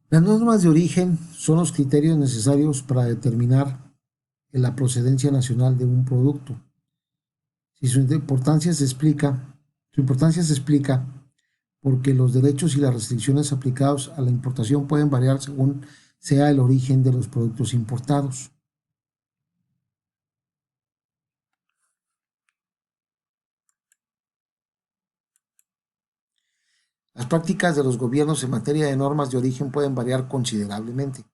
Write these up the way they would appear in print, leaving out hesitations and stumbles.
Las normas de origen son los criterios necesarios para determinar la procedencia nacional de un producto. Si su importancia se explica porque los derechos y las restricciones aplicados a la importación pueden variar según sea el origen de los productos importados. Las prácticas de los gobiernos en materia de normas de origen pueden variar considerablemente.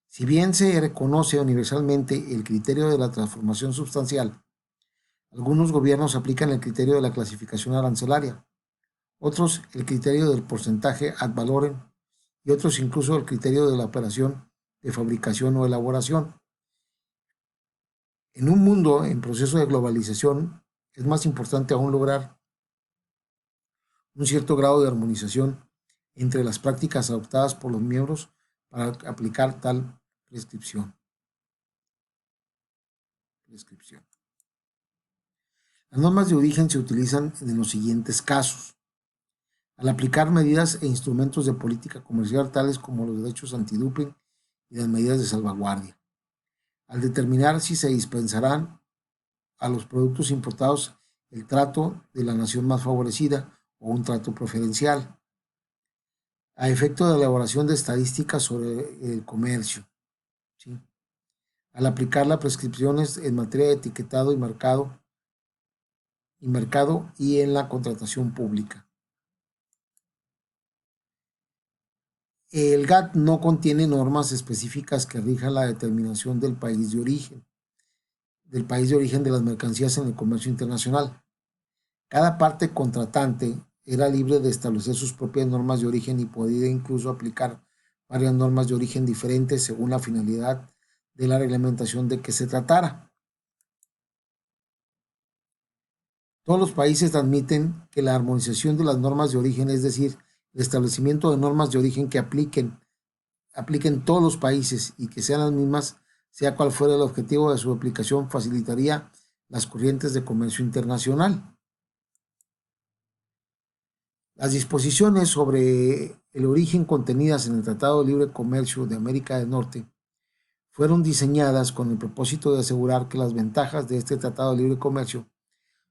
Si bien se reconoce universalmente el criterio de la transformación sustancial, algunos gobiernos aplican el criterio de la clasificación arancelaria, otros el criterio del porcentaje ad valorem y otros incluso el criterio de la operación de fabricación o elaboración. En un mundo en proceso de globalización, es más importante aún lograr un cierto grado de armonización entre las prácticas adoptadas por los miembros para aplicar tal prescripción. Las normas de origen se utilizan en los siguientes casos. Al aplicar medidas e instrumentos de política comercial tales como los derechos antidoping y las medidas de salvaguardia. Al determinar si se dispensarán a los productos importados el trato de la nación más favorecida o un trato preferencial, a efecto de elaboración de estadísticas sobre el comercio, ¿sí? Al aplicar las prescripciones en materia de etiquetado y mercado y en la contratación pública. El GATT no contiene normas específicas que rijan la determinación del país de origen de las mercancías en el comercio internacional. Cada parte contratante era libre de establecer sus propias normas de origen y podía incluso aplicar varias normas de origen diferentes según la finalidad de la reglamentación de que se tratara. Todos los países admiten que la armonización de las normas de origen, es decir, el establecimiento de normas de origen que apliquen todos los países y que sean las mismas, sea cual fuera el objetivo de su aplicación, facilitaría las corrientes de comercio internacional. Las disposiciones sobre el origen contenidas en el Tratado de Libre Comercio de América del Norte fueron diseñadas con el propósito de asegurar que las ventajas de este Tratado de Libre Comercio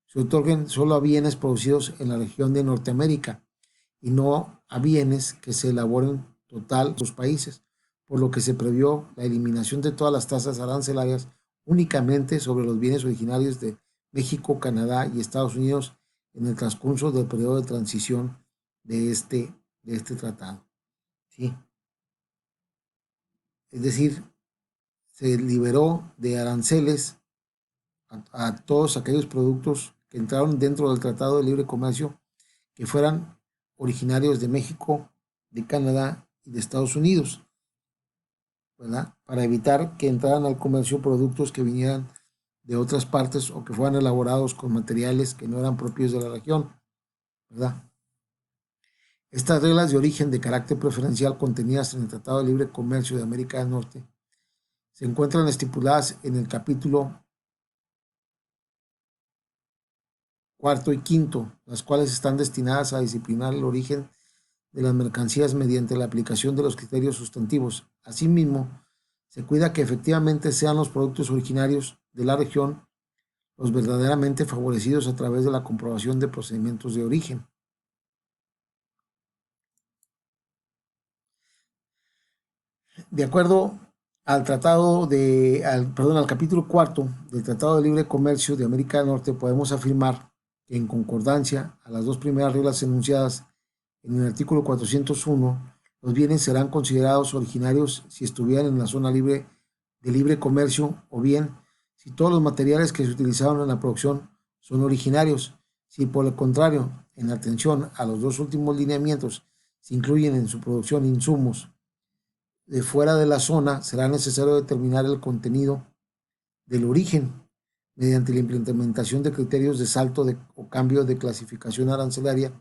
se otorguen solo a bienes producidos en la región de Norteamérica y no a bienes que se elaboren total en sus países, por lo que se previó la eliminación de todas las tasas arancelarias únicamente sobre los bienes originarios de México, Canadá y Estados Unidos en el transcurso del periodo de transición de este tratado. ¿Sí? Es decir, se liberó de aranceles a todos aquellos productos que entraron dentro del Tratado de Libre Comercio que fueran originarios de México, de Canadá y de Estados Unidos, ¿verdad? Para evitar que entraran al comercio productos que vinieran de otras partes o que fueran elaborados con materiales que no eran propios de la región, ¿verdad? Estas reglas de origen de carácter preferencial contenidas en el Tratado de Libre Comercio de América del Norte se encuentran estipuladas en el capítulo cuarto y quinto, las cuales están destinadas a disciplinar el origen de las mercancías mediante la aplicación de los criterios sustantivos. Asimismo, se cuida que efectivamente sean los productos originarios de la región los verdaderamente favorecidos a través de la comprobación de procedimientos de origen. De acuerdo al capítulo cuarto del Tratado de Libre Comercio de América del Norte, podemos afirmar que en concordancia a las dos primeras reglas enunciadas en el artículo 401, los bienes serán considerados originarios si estuvieran en la zona libre de libre comercio o bien si todos los materiales que se utilizaron en la producción son originarios. Si por el contrario, en atención a los dos últimos lineamientos, se incluyen en su producción insumos de fuera de la zona, será necesario determinar el contenido del origen mediante la implementación de criterios de salto o cambio de clasificación arancelaria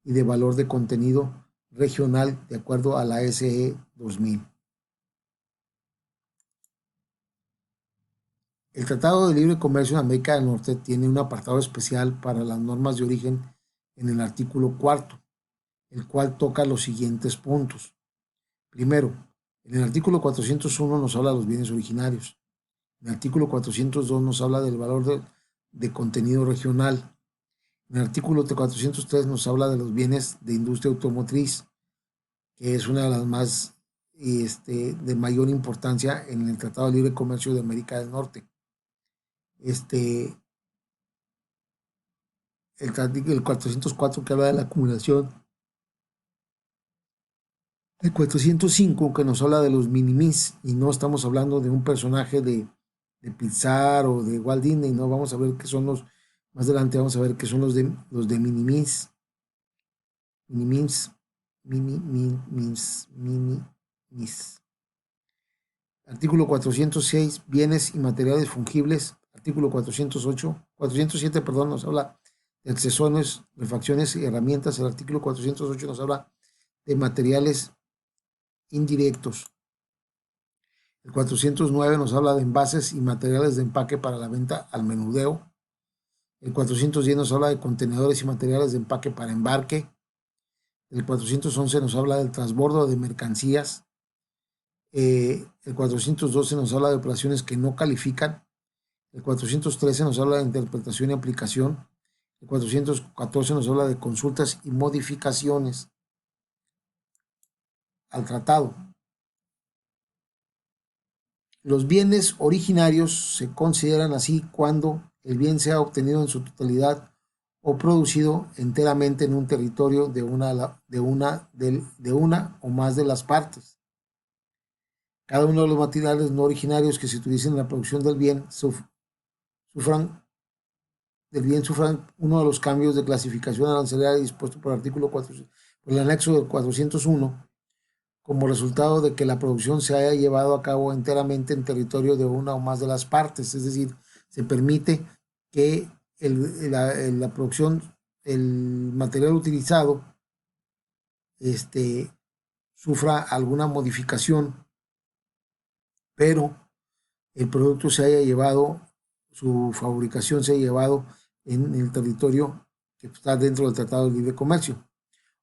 y de valor de contenido regional de acuerdo a la SE 2000. El Tratado de Libre Comercio de América del Norte tiene un apartado especial para las normas de origen en el artículo cuarto, el cual toca los siguientes puntos. Primero, en el artículo 401 nos habla de los bienes originarios. En el artículo 402 nos habla del valor de contenido regional. En el artículo 403 nos habla de los bienes de industria automotriz, que es una de las más de mayor importancia en el Tratado de Libre Comercio de América del Norte. El 404 que habla de la acumulación, el 405 que nos habla de los minimis, y no estamos hablando de un personaje de Pixar o de Walt Disney, no, vamos a ver qué son más adelante vamos a ver qué son los de minimis, minimis, minimis. Artículo 406, bienes y materiales fungibles. Artículo 407, perdón, nos habla de accesorios, refacciones y herramientas. El artículo 408 nos habla de materiales indirectos. El 409 nos habla de envases y materiales de empaque para la venta al menudeo. El 410 nos habla de contenedores y materiales de empaque para embarque. El 411 nos habla del transbordo de mercancías. El 412 nos habla de operaciones que no califican. El 413 nos habla de interpretación y aplicación. El 414 nos habla de consultas y modificaciones al tratado. Los bienes originarios se consideran así cuando el bien sea obtenido en su totalidad o producido enteramente en un territorio de una o más de las partes. Cada uno de los materiales no originarios que se utilicen en la producción del bien sufran uno de los cambios de clasificación arancelaria dispuesto por el artículo 4, por el anexo del 401, como resultado de que la producción se haya llevado a cabo enteramente en territorio de una o más de las partes. Es decir, se permite que la producción, el material utilizado, sufra alguna modificación, pero el producto se haya llevado, su fabricación se haya llevado en el territorio que está dentro del Tratado de Libre Comercio,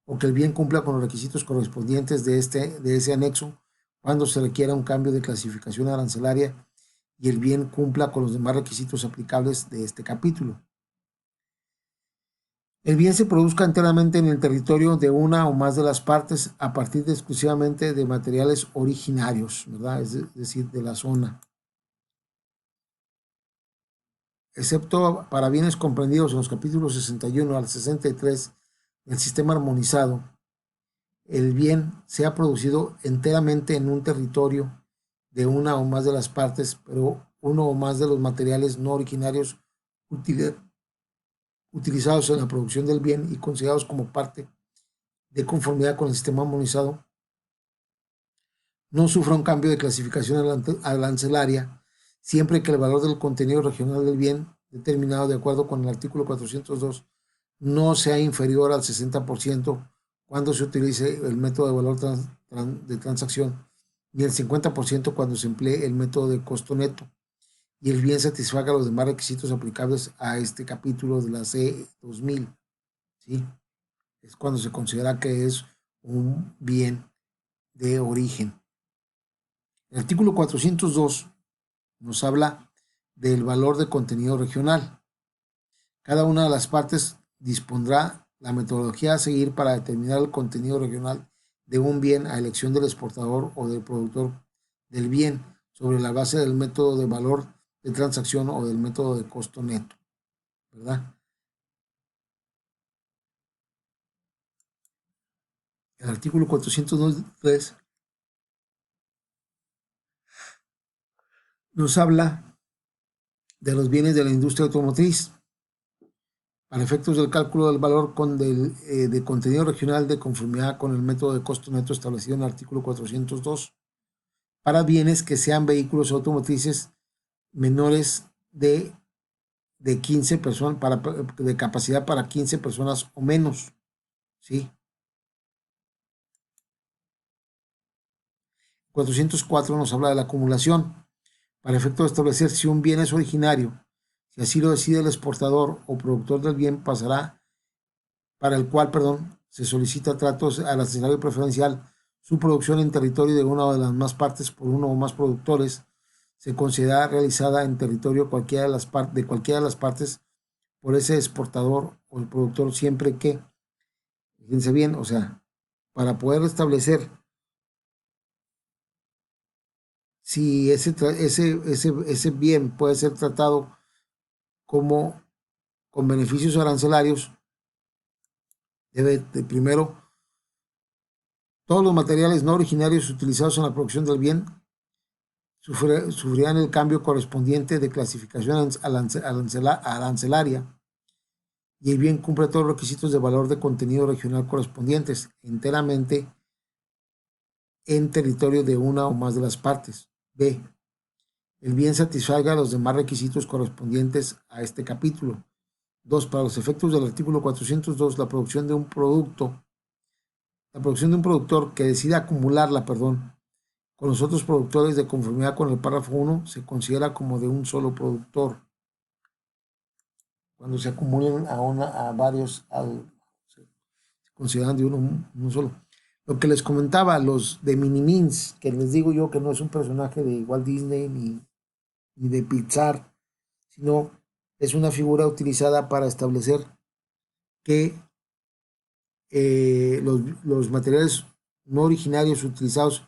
o que el bien cumpla con los requisitos correspondientes de ese anexo cuando se requiera un cambio de clasificación arancelaria y el bien cumpla con los demás requisitos aplicables de este capítulo. El bien se produzca enteramente en el territorio de una o más de las partes a partir exclusivamente de materiales originarios, ¿verdad? Es decir, de la zona. Excepto para bienes comprendidos en los capítulos 61 al 63 del sistema armonizado, el bien sea producido enteramente en un territorio de una o más de las partes, pero uno o más de los materiales no originarios utilizados en la producción del bien y considerados como parte de conformidad con el sistema armonizado, no sufra un cambio de clasificación arancelaria, siempre que el valor del contenido regional del bien, determinado de acuerdo con el artículo 402, no sea inferior al 60% cuando se utilice el método de valor de transacción, ni el 50% cuando se emplee el método de costo neto, y el bien satisfaga los demás requisitos aplicables a este capítulo de la C2000. ¿Sí? Es cuando se considera que es un bien de origen. El artículo 402 nos habla del valor de contenido regional. Cada una de las partes dispondrá la metodología a seguir para determinar el contenido regional de un bien a elección del exportador o del productor del bien sobre la base del método de valor de transacción o del método de costo neto, ¿verdad? El artículo 402.3 nos habla de los bienes de la industria automotriz para efectos del cálculo del valor de contenido regional de conformidad con el método de costo neto establecido en el artículo 402 para bienes que sean vehículos automotrices menores de 15 personas, de capacidad para 15 personas o menos. ¿Sí? 404 nos habla de la acumulación para efecto de establecer si un bien es originario. Si así lo decide el exportador o productor del bien, pasará para el cual, se solicita tratos al accesorio preferencial su producción en territorio de una de las más partes por uno o más productores se considera realizada en territorio de cualquiera de las partes por ese exportador o el productor siempre que, fíjense bien, o sea, para poder establecer si ese bien puede ser tratado como con beneficios arancelarios, debe de primero todos los materiales no originarios utilizados en la producción del bien sufrirán el cambio correspondiente de clasificación arancelaria y el bien cumple todos los requisitos de valor de contenido regional correspondientes enteramente en territorio de una o más de las partes. B. El bien satisfaga los demás requisitos correspondientes a este capítulo. 2. Para los efectos del artículo 402, la producción de un productor que decida acumularla, con los otros productores de conformidad con el párrafo 1 se considera como de un solo productor. Cuando se acumulen a varios, se consideran de uno solo. Lo que les comentaba, los de Minimins, que les digo yo que no es un personaje de Walt Disney ni de Pixar, sino es una figura utilizada para establecer que los materiales no originarios utilizados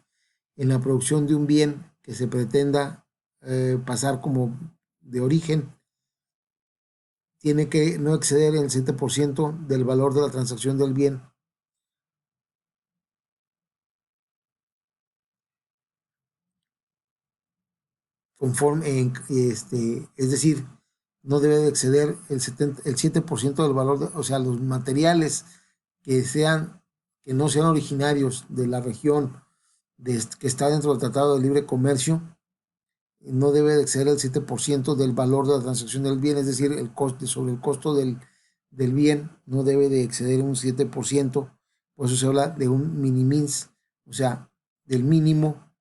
en la producción de un bien que se pretenda pasar como de origen tiene que no exceder el 7% del valor de la transacción del bien. Es decir, no debe de exceder el 7% del valor, o sea, los materiales que no sean originarios de la región que está dentro del Tratado de Libre Comercio, no debe de exceder el 7% del valor de la transacción del bien, es decir, el coste sobre el costo del bien no debe de exceder un 7%, por eso se habla de un minimins, o sea, del mínimo,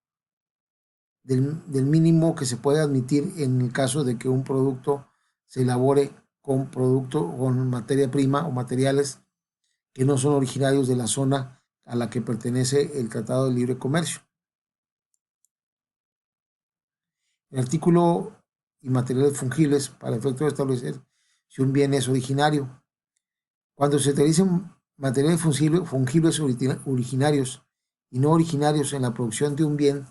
del mínimo que se puede admitir en el caso de que un producto se elabore con materia prima o materiales que no son originarios de la zona a la que pertenece el Tratado de Libre Comercio. El artículo y materiales fungibles para efecto de establecer si un bien es originario. Cuando se utilicen materiales fungibles originarios y no originarios en la producción de un bien,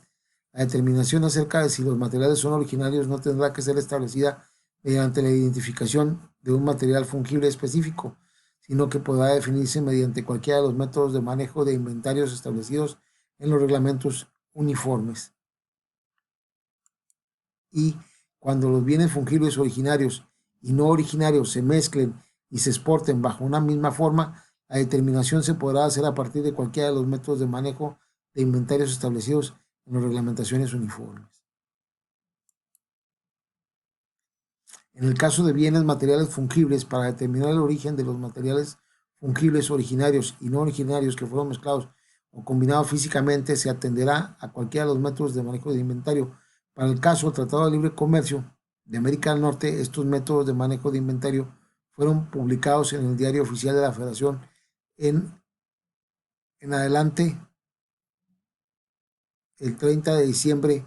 la determinación acerca de si los materiales son originarios no tendrá que ser establecida mediante la identificación de un material fungible específico, sino que podrá definirse mediante cualquiera de los métodos de manejo de inventarios establecidos en los reglamentos uniformes. Y cuando los bienes fungibles originarios y no originarios se mezclen y se exporten bajo una misma forma, la determinación se podrá hacer a partir de cualquiera de los métodos de manejo de inventarios establecidos en las reglamentaciones uniformes. En el caso de bienes materiales fungibles, para determinar el origen de los materiales fungibles originarios y no originarios que fueron mezclados o combinados físicamente, se atenderá a cualquiera de los métodos de manejo de inventario. Para el caso del Tratado de Libre Comercio de América del Norte, estos métodos de manejo de inventario fueron publicados en el Diario Oficial de la Federación en adelante el 30 de diciembre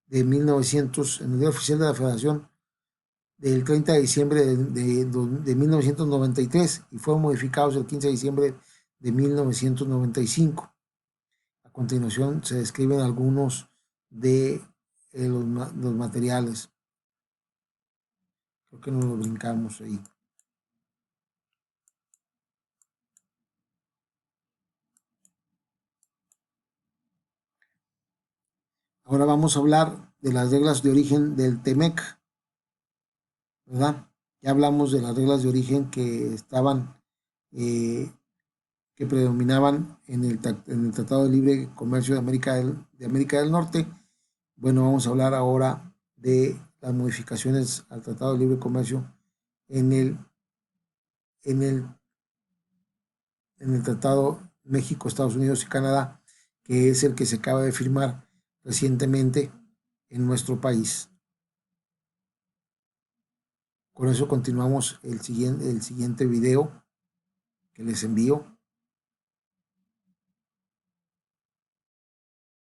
de 1900, en el Diario Oficial de la Federación del 30 de diciembre de 1993 y fueron modificados el 15 de diciembre de 1995. A continuación se describen algunos de los materiales. Creo que nos lo brincamos ahí. Ahora vamos a hablar de las reglas de origen del TEMEC, ¿verdad? Ya hablamos de las reglas de origen que estaban, que predominaban en el Tratado de Libre Comercio de América del Norte. Bueno, vamos a hablar ahora de las modificaciones al Tratado de Libre Comercio en el, en el, en el Tratado México, Estados Unidos y Canadá, que es el que se acaba de firmar recientemente en nuestro país. Con eso continuamos el siguiente video que les envío.